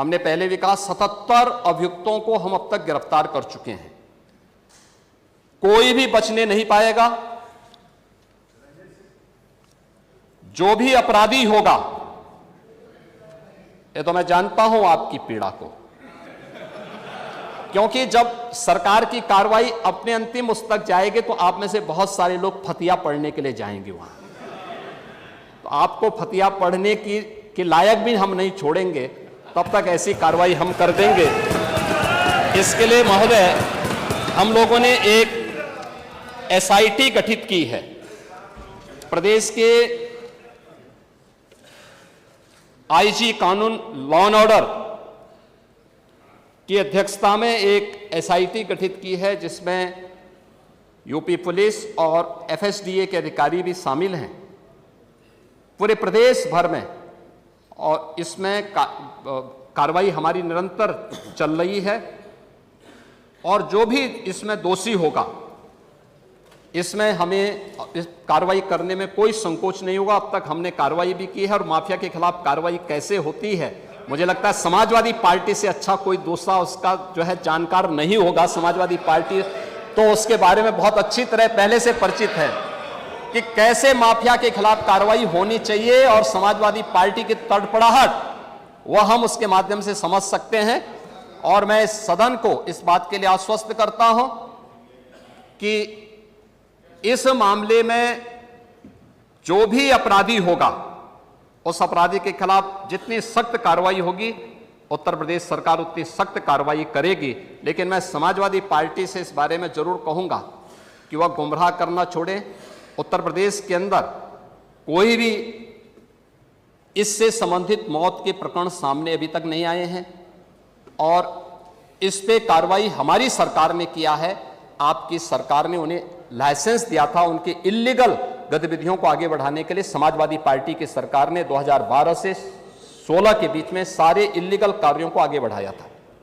हमने पहले भी कहा 77 अभियुक्तों को हम अब तक गिरफ्तार कर चुके हैं। कोई भी बचने नहीं पाएगा। जो भी अपराधी होगा, ये तो मैं जानता हूं आपकी पीड़ा को, क्योंकि जब सरकार की कार्रवाई अपने अंतिम उस तक जाएगी तो आप में से बहुत सारे लोग फतिया पढ़ने के लिए जाएंगे वहां, तो आपको फतिया पढ़ने के लायक भी हम नहीं छोड़ेंगे, तब तक ऐसी कार्रवाई हम कर देंगे। इसके लिए महोदय हम लोगों ने एक एसआईटी गठित की है। प्रदेश के आईजी कानून लॉ एंड ऑर्डर की अध्यक्षता में एक एसआईटी गठित की है, जिसमें यूपी पुलिस और एफएसडीए के अधिकारी भी शामिल हैं पूरे प्रदेश भर में, और इसमें कार्रवाई हमारी निरंतर चल रही है। और जो भी इसमें दोषी होगा, इसमें हमें इस कार्रवाई करने में कोई संकोच नहीं होगा। अब तक हमने कार्रवाई भी की है, और माफिया के खिलाफ कार्रवाई कैसे होती है, मुझे लगता है समाजवादी पार्टी से अच्छा कोई दूसरा उसका जो है जानकार नहीं होगा। समाजवादी पार्टी तो उसके बारे में बहुत अच्छी तरह पहले से परिचित है कि कैसे माफिया के खिलाफ कार्रवाई होनी चाहिए, और समाजवादी पार्टी की तड़पड़ाहट वह हम उसके माध्यम से समझ सकते हैं। और मैं इस सदन को इस बात के लिए आश्वस्त करता हूं कि इस मामले में जो भी अपराधी होगा, उस अपराधी के खिलाफ जितनी सख्त कार्रवाई होगी, उत्तर प्रदेश सरकार उतनी सख्त कार्रवाई करेगी। लेकिन मैं समाजवादी पार्टी से इस बारे में जरूर कहूंगा कि वह गुमराह करना छोड़े। उत्तर प्रदेश के अंदर कोई भी इससे संबंधित मौत के प्रकरण सामने अभी तक नहीं आए हैं, और इस पे कार्रवाई हमारी सरकार ने किया है। आपकी सरकार ने उन्हें लाइसेंस दिया था उनके इल्लीगल गतिविधियों को आगे बढ़ाने के लिए। समाजवादी पार्टी की सरकार ने 2012 से 16 के बीच में सारे इल्लीगल कार्यों को आगे बढ़ाया था।